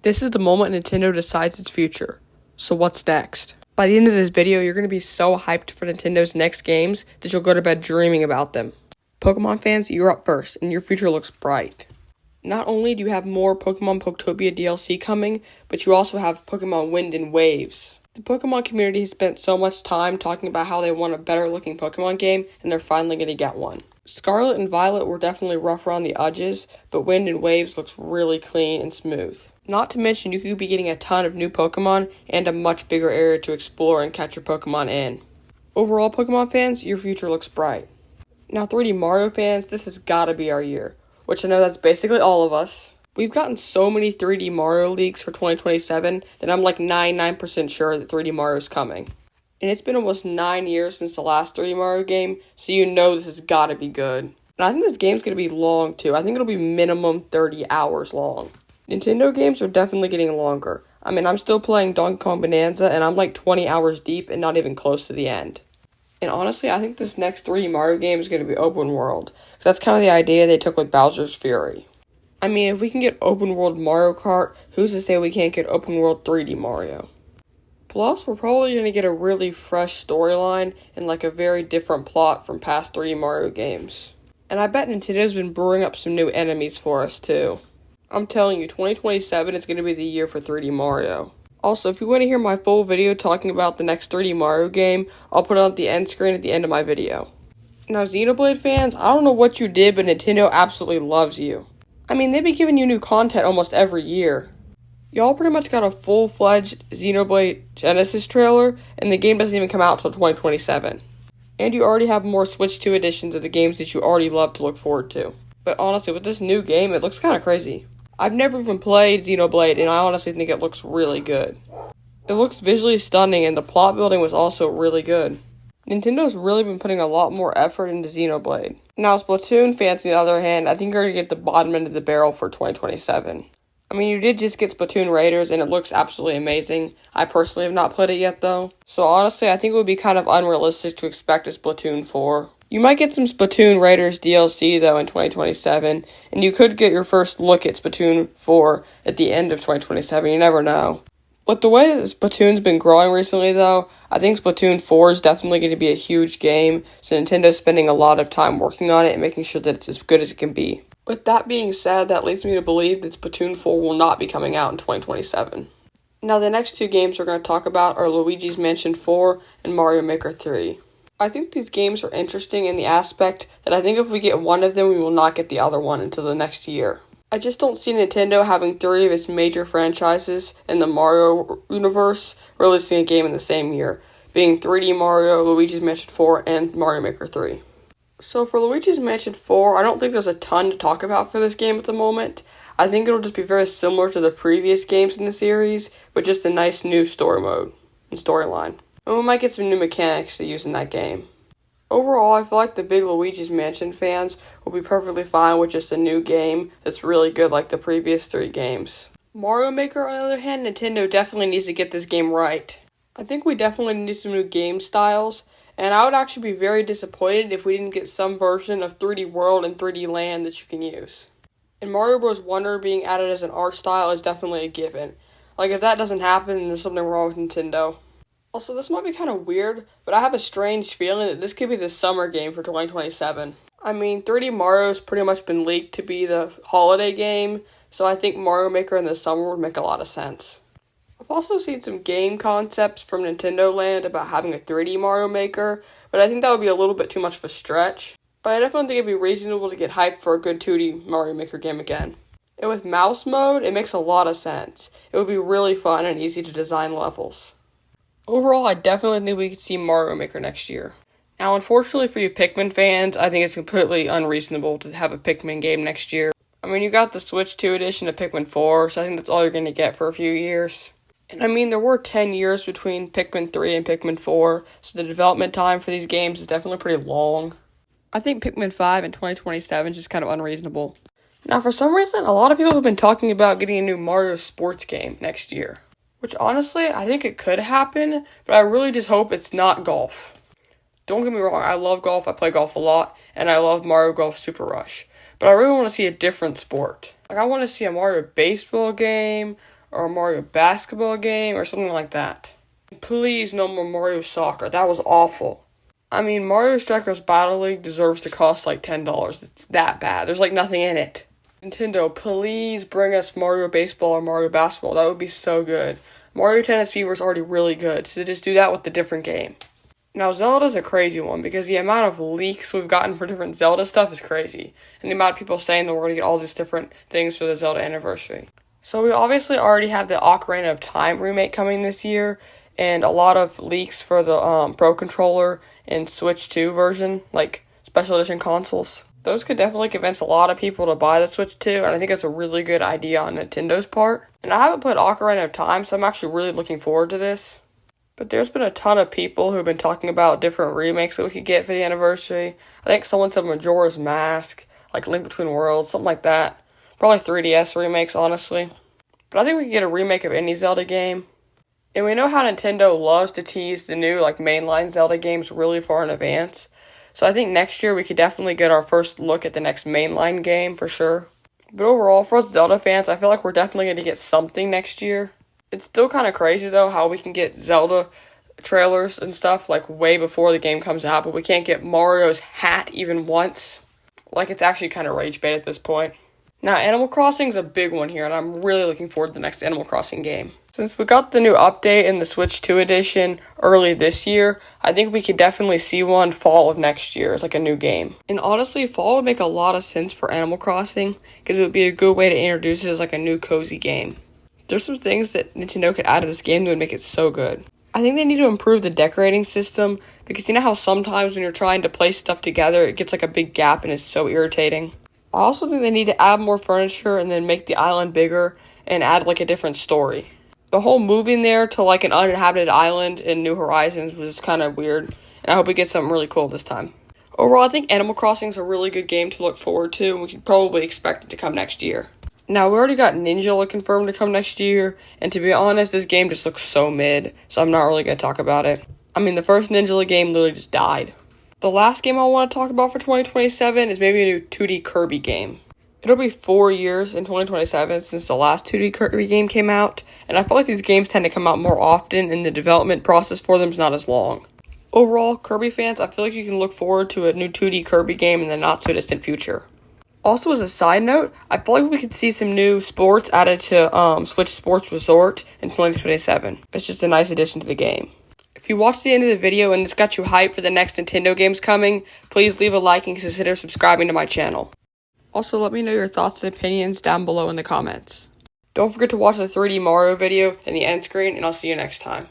This is the moment Nintendo decides its future. So what's next? By the end of this video, you're going to be so hyped for Nintendo's next games that you'll go to bed dreaming about them. Pokemon fans, you're up first, and your future looks bright. Not only do you have more Pokemon Poketopia DLC coming, but you also have Pokemon Wind and Waves. The Pokemon community has spent so much time talking about how they want a better looking Pokemon game, and they're finally going to get one. Scarlet and Violet were definitely rough around the edges, but Wind and Waves looks really clean and smooth. Not to mention, you could be getting a ton of new Pokemon and a much bigger area to explore and catch your Pokemon in. Overall, Pokemon fans, your future looks bright. Now, 3D Mario fans, this has gotta be our year, which I know that's basically all of us. We've gotten so many 3D Mario leaks for 2027 that I'm like 99% sure that 3D Mario is coming. And it's been almost 9 years since the last 3D Mario game, so you know this has gotta be good. And I think this game's gonna be long too. I think it'll be minimum 30 hours long. Nintendo games are definitely getting longer. I mean, I'm still playing Donkey Kong Bonanza, and I'm like 20 hours deep and not even close to the end. And honestly, I think this next 3D Mario game is going to be open world. Because that's kind of the idea they took with Bowser's Fury. I mean, if we can get open world Mario Kart, who's to say we can't get open world 3D Mario? Plus, we're probably going to get a really fresh storyline and like a very different plot from past 3D Mario games. And I bet Nintendo's been brewing up some new enemies for us too. I'm telling you, 2027 is going to be the year for 3D Mario. Also, if you want to hear my full video talking about the next 3D Mario game, I'll put it on the end screen at the end of my video. Now, Xenoblade fans, I don't know what you did, but Nintendo absolutely loves you. I mean, they be giving you new content almost every year. Y'all pretty much got a full-fledged Xenoblade Genesis trailer, and the game doesn't even come out till 2027. And you already have more Switch 2 editions of the games that you already love to look forward to. But honestly, with this new game, it looks kind of crazy. I've never even played Xenoblade, and I honestly think it looks really good. It looks visually stunning, and the plot building was also really good. Nintendo's really been putting a lot more effort into Xenoblade. Now, Splatoon fans, on the other hand, I think you're going to get the bottom end of the barrel for 2027. I mean, you did just get Splatoon Raiders, and it looks absolutely amazing. I personally have not played it yet, though. So honestly, I think it would be kind of unrealistic to expect a Splatoon 4. You might get some Splatoon Raiders DLC, though, in 2027, and you could get your first look at Splatoon 4 at the end of 2027, you never know. With the way that Splatoon's been growing recently, though, I think Splatoon 4 is definitely going to be a huge game, so Nintendo's spending a lot of time working on it and making sure that it's as good as it can be. With that being said, that leads me to believe that Splatoon 4 will not be coming out in 2027. Now, the next two games we're going to talk about are Luigi's Mansion 4 and Mario Maker 3. I think these games are interesting in the aspect that I think if we get one of them, we will not get the other one until the next year. I just don't see Nintendo having three of its major franchises in the Mario universe releasing a game in the same year, being 3D Mario, Luigi's Mansion 4, and Mario Maker 3. So for Luigi's Mansion 4, I don't think there's a ton to talk about for this game at the moment. I think it'll just be very similar to the previous games in the series, but just a nice new story mode and storyline. And we might get some new mechanics to use in that game. Overall, I feel like the big Luigi's Mansion fans will be perfectly fine with just a new game that's really good like the previous three games. Mario Maker, on the other hand, Nintendo definitely needs to get this game right. I think we definitely need some new game styles, and I would actually be very disappointed if we didn't get some version of 3D World and 3D Land that you can use. And Mario Bros. Wonder being added as an art style is definitely a given. Like, if that doesn't happen, there's something wrong with Nintendo. Also, this might be kind of weird, but I have a strange feeling that this could be the summer game for 2027. I mean, 3D Mario's pretty much been leaked to be the holiday game, so I think Mario Maker in the summer would make a lot of sense. I've also seen some game concepts from Nintendo Land about having a 3D Mario Maker, but I think that would be a little bit too much of a stretch. But I definitely think it'd be reasonable to get hyped for a good 2D Mario Maker game again. And with mouse mode, it makes a lot of sense. It would be really fun and easy to design levels. Overall, I definitely think we could see Mario Maker next year. Now, unfortunately for you Pikmin fans, I think it's completely unreasonable to have a Pikmin game next year. I mean, you got the Switch 2 edition of Pikmin 4, so I think that's all you're going to get for a few years. And I mean, there were 10 years between Pikmin 3 and Pikmin 4, so the development time for these games is definitely pretty long. I think Pikmin 5 in 2027 is just kind of unreasonable. Now, for some reason, a lot of people have been talking about getting a new Mario sports game next year. Which, honestly, I think it could happen, but I really just hope it's not golf. Don't get me wrong, I love golf, I play golf a lot, and I love Mario Golf Super Rush. But I really want to see a different sport. Like, I want to see a Mario baseball game, or a Mario basketball game or something like that. Please no more Mario Soccer. That was awful. I mean, Mario Strikers Battle League deserves to cost like $10. It's that bad. There's like nothing in it. Nintendo, please bring us Mario Baseball or Mario Basketball. That would be so good. Mario Tennis Fever is already really good, so just do that with a different game. Now, Zelda's a crazy one because the amount of leaks we've gotten for different Zelda stuff is crazy. And the amount of people saying that we're going to get all these different things for the Zelda anniversary. So we obviously already have the Ocarina of Time remake coming this year, and a lot of leaks for the Pro Controller and Switch 2 version, like special edition consoles. Those could definitely convince a lot of people to buy the Switch 2, and I think it's a really good idea on Nintendo's part. And I haven't played Ocarina of Time, so I'm actually really looking forward to this. But there's been a ton of people who've been talking about different remakes that we could get for the anniversary. I think someone said Majora's Mask, like Link Between Worlds, something like that. Probably 3DS remakes, honestly. But I think we could get a remake of any Zelda game. And we know how Nintendo loves to tease the new, like, mainline Zelda games really far in advance. So I think next year we could definitely get our first look at the next mainline game for sure. But overall, for us Zelda fans, I feel like we're definitely going to get something next year. It's still kind of crazy, though, how we can get Zelda trailers and stuff, like, way before the game comes out, but we can't get Mario's hat even once. Like, it's actually kind of rage bait at this point. Now, Animal Crossing is a big one here, and I'm really looking forward to the next Animal Crossing game. Since we got the new update in the Switch 2 edition early this year, I think we could definitely see one fall of next year as like a new game. And honestly, fall would make a lot of sense for Animal Crossing, because it would be a good way to introduce it as like a new cozy game. There's some things that Nintendo could add to this game that would make it so good. I think they need to improve the decorating system, because you know how sometimes when you're trying to place stuff together, it gets like a big gap and it's so irritating. I also think they need to add more furniture and then make the island bigger and add like a different story. The whole moving there to like an uninhabited island in New Horizons was kind of weird, and I hope we get something really cool this time. Overall, I think Animal Crossing is a really good game to look forward to, and we can probably expect it to come next year. Now, we already got Ninja confirmed to come next year, and to be honest, this game just looks so mid, so I'm not really going to talk about it. I mean, the first Ninja game literally just died. The last game I want to talk about for 2027 is maybe a new 2D Kirby game. It'll be 4 years in 2027 since the last 2D Kirby game came out, and I feel like these games tend to come out more often and the development process for them is not as long. Overall, Kirby fans, I feel like you can look forward to a new 2D Kirby game in the not-so-distant future. Also, as a side note, I feel like we could see some new sports added to Switch Sports Resort in 2027. It's just a nice addition to the game. If you watched the end of the video and this got you hyped for the next Nintendo games coming, please leave a like and consider subscribing to my channel. Also, let me know your thoughts and opinions down below in the comments. Don't forget to watch the 3D Mario video in the end screen, and I'll see you next time.